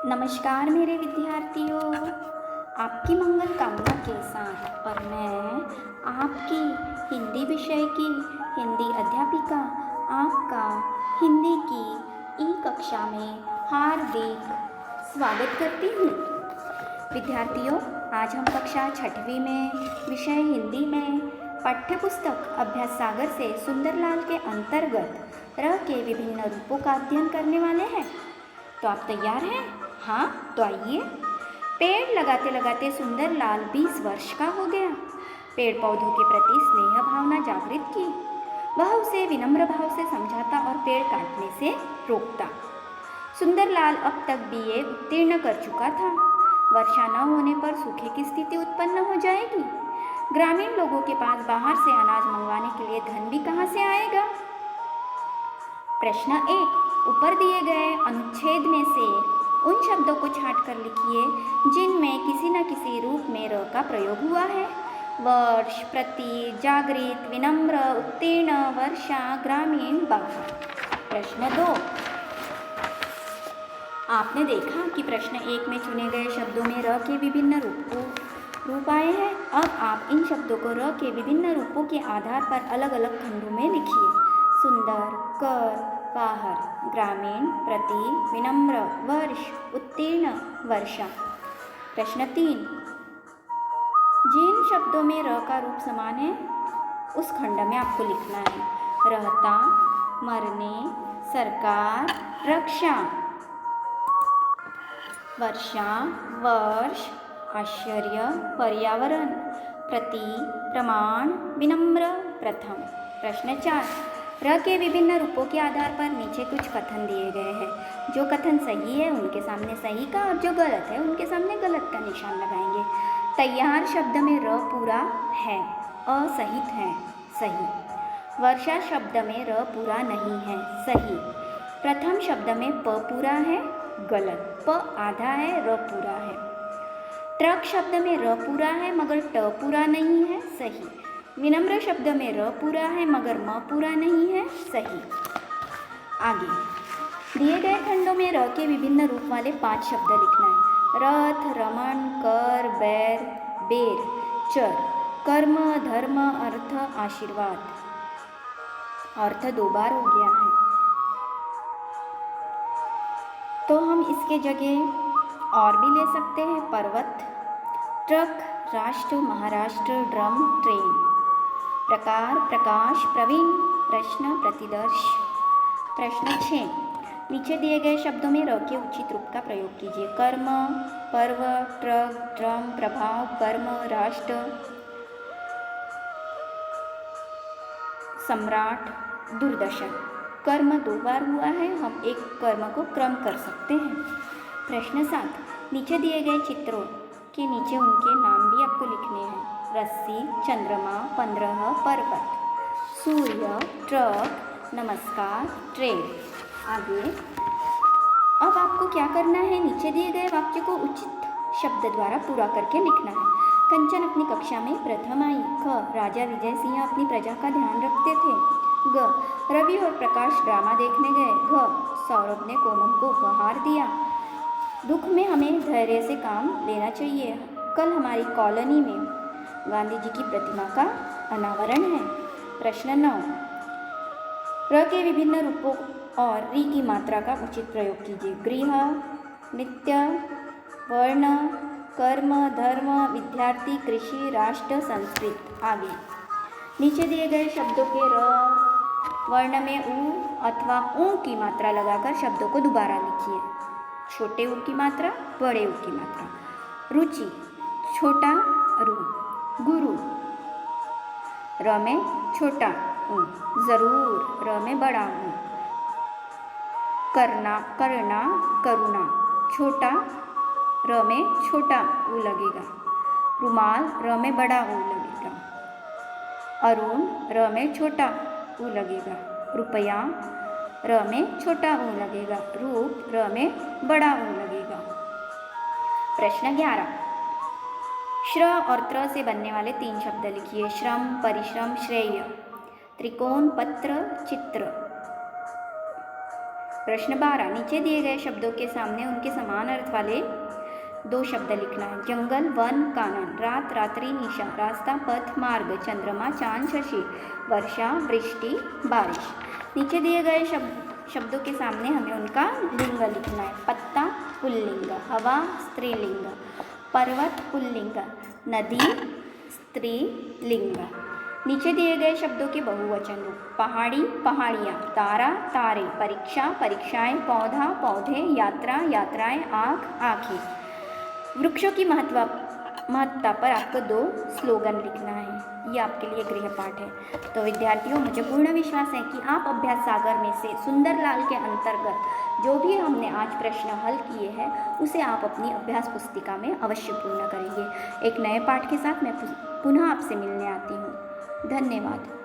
नमस्कार मेरे विद्यार्थियों, आपकी मंगल कामना के साथ और मैं आपकी हिंदी विषय की हिंदी अध्यापिका आपका हिंदी की ई कक्षा में हार्दिक स्वागत करती हूँ। विद्यार्थियों, आज हम कक्षा 6वीं में विषय हिंदी में पाठ्यपुस्तक अभ्यास सागर से सुंदरलाल के अंतर्गत र के विभिन्न रूपों का अध्ययन करने वाले हैं। तो आप तैयार हैं? हाँ, तो आइए। पेड़ लगाते लगाते सुंदरलाल 20 वर्ष का हो गया। पेड़ पौधों के प्रति स्नेह भावना जागृत की। वह उसे विनम्र भाव से समझाता और पेड़ काटने से रोकता। सुंदरलाल अब तक बीए उत्तीर्ण कर चुका था। वर्षा न होने पर सूखे की स्थिति उत्पन्न हो जाएगी। ग्रामीण लोगों के पास बाहर से अनाज मंगवाने के लिए धन भी कहाँ से आएगा? प्रश्न 1, ऊपर दिए गए अनुच्छेद में से उन शब्दों को छांट कर लिखिए जिनमें किसी न किसी रूप में र का प्रयोग हुआ है। वर्ष, प्रति, जागृत, विनम्र, उत्तीर्ण, वर्षा, ग्रामीण, बाहर। प्रश्न 2, आपने देखा कि प्रश्न 1 में चुने गए शब्दों में र के विभिन्न रूप आए हैं। अब आप इन शब्दों को र के विभिन्न रूपों के आधार पर अलग अलग खंडों में लिखिए। सुंदर, कर, बाहर, ग्रामीण, प्रति, विनम्र, वर्ष, उत्तीर्ण, वर्षा। प्रश्न 3, जिन शब्दों में र का रूप समान है उस खंड में आपको लिखना है। रहता, मरने, सरकार, रक्षा। वर्षा, वर्ष, आश्चर्य, पर्यावरण, प्रति, प्रमाण, विनम्र, प्रथम। प्रश्न 4, र के विभिन्न रूपों के आधार पर नीचे कुछ कथन दिए गए हैं। जो कथन सही है उनके सामने सही का और जो गलत है उनके सामने गलत का निशान लगाएंगे। तैयार शब्द में र पूरा है, असहित है, सही। वर्षा शब्द में र पूरा नहीं है, सही। प्रथम शब्द में प पूरा है, गलत। प आधा है, र पूरा है। ट्रक शब्द में र पूरा है मगर ट पूरा नहीं है, सही। विनम्र शब्द में र पूरा है मगर म पूरा नहीं है, सही। आगे दिए गए खंडों में र के विभिन्न रूप वाले 5 शब्द लिखना है। रथ, रमण, कर, बैर, बेर, चर, कर्म, धर्म, अर्थ, आशीर्वाद। अर्थ 2 बार हो गया है तो हम इसके जगह और भी ले सकते हैं। पर्वत, ट्रक, राष्ट्र, महाराष्ट्र, ड्रम, ट्रेन। प्रकार, प्रकाश, प्रवीण, प्रश्न, प्रतिदर्श। प्रश्न 6, नीचे दिए गए शब्दों में र के उचित रूप का प्रयोग कीजिए। कर्म, पर्व, ट्रक, ड्रम, प्रभाव, कर्म, राष्ट्र, सम्राट, दूरदर्शन। कर्म 2 बार हुआ है, हम एक कर्म को क्रम कर सकते हैं। प्रश्न 7, नीचे दिए गए चित्रों के नीचे उनके नाम भी आपको लिखने हैं। रस्सी, चंद्रमा, 15, पर्वत, सूर्य, ट्रक, नमस्कार, ट्रेन। आगे अब आपको क्या करना है, नीचे दिए गए वाक्य को उचित शब्द द्वारा पूरा करके लिखना है। कंचन अपनी कक्षा में प्रथम आई। ख, राजा विजय सिंह अपनी प्रजा का ध्यान रखते थे। ग, रवि और प्रकाश ड्रामा देखने गए। घ, सौरभ ने कोमल को उपहार दिया। दुख में हमें धैर्य से काम लेना चाहिए। कल हमारी कॉलोनी में गांधी जी की प्रतिमा का अनावरण है। प्रश्न 9, र के विभिन्न रूपों और री की मात्रा का उचित प्रयोग कीजिए। गृह, नित्य, वर्ण, कर्म, धर्म, विद्यार्थी, कृषि, राष्ट्र, संस्कृत। आगे नीचे दिए गए शब्दों के र वर्ण में उ अथवा ऊ की मात्रा लगाकर शब्दों को दोबारा लिखिए। छोटे ऊ की मात्रा, बड़े ऊ की मात्रा। रुचि, छोटा रु। गुरु, र में छोटा ऊ। जरूर, र में बड़ा ऊ। करना, करना, करुणा, छोटा र में छोटा ऊ लगेगा। रुमाल, र में बड़ा ऊ लगेगा। अरुण, र में छोटा ऊ लगेगा। रुपया, र में छोटा ऊ लगेगा। रूप, र में बड़ा ऊ लगेगा। प्रश्न 11, श्र और त्र से बनने वाले 3 शब्द लिखिए। श्रम, परिश्रम, श्रेय। त्रिकोण, पत्र, चित्र। प्रश्न 12, नीचे दिए गए शब्दों के सामने उनके समान अर्थ वाले 2 शब्द लिखना है। जंगल, वन, कानन। रात, रात्रि, निशा। रास्ता, पथ, मार्ग। चंद्रमा, चांद, शशि। वर्षा, वृष्टि, बारिश। नीचे दिए गए शब्दों के सामने हमें उनका लिंग लिखना है। पत्ता पुल्लिंग, हवा स्त्रीलिंग, पर्वत पुल्लिंग, नदी स्त्रीलिंग। नीचे दिए गए शब्दों के बहुवचन रूप। पहाड़ी पहाड़ियाँ, तारा तारे, परीक्षा परीक्षाएं, पौधा पौधे, यात्रा यात्राएं, आँख आँखें। वृक्षों की महत्ता पर आपको 2 स्लोगन लिखना है। ये आपके लिए गृहपाठ है। तो विद्यार्थियों, मुझे पूर्ण विश्वास है कि आप अभ्यास सागर में से सुंदरलाल के अंतर्गत जो भी हमने आज प्रश्न हल किए हैं उसे आप अपनी अभ्यास पुस्तिका में अवश्य पूर्ण करेंगे। एक नए पाठ के साथ मैं पुनः आपसे मिलने आती हूँ। धन्यवाद।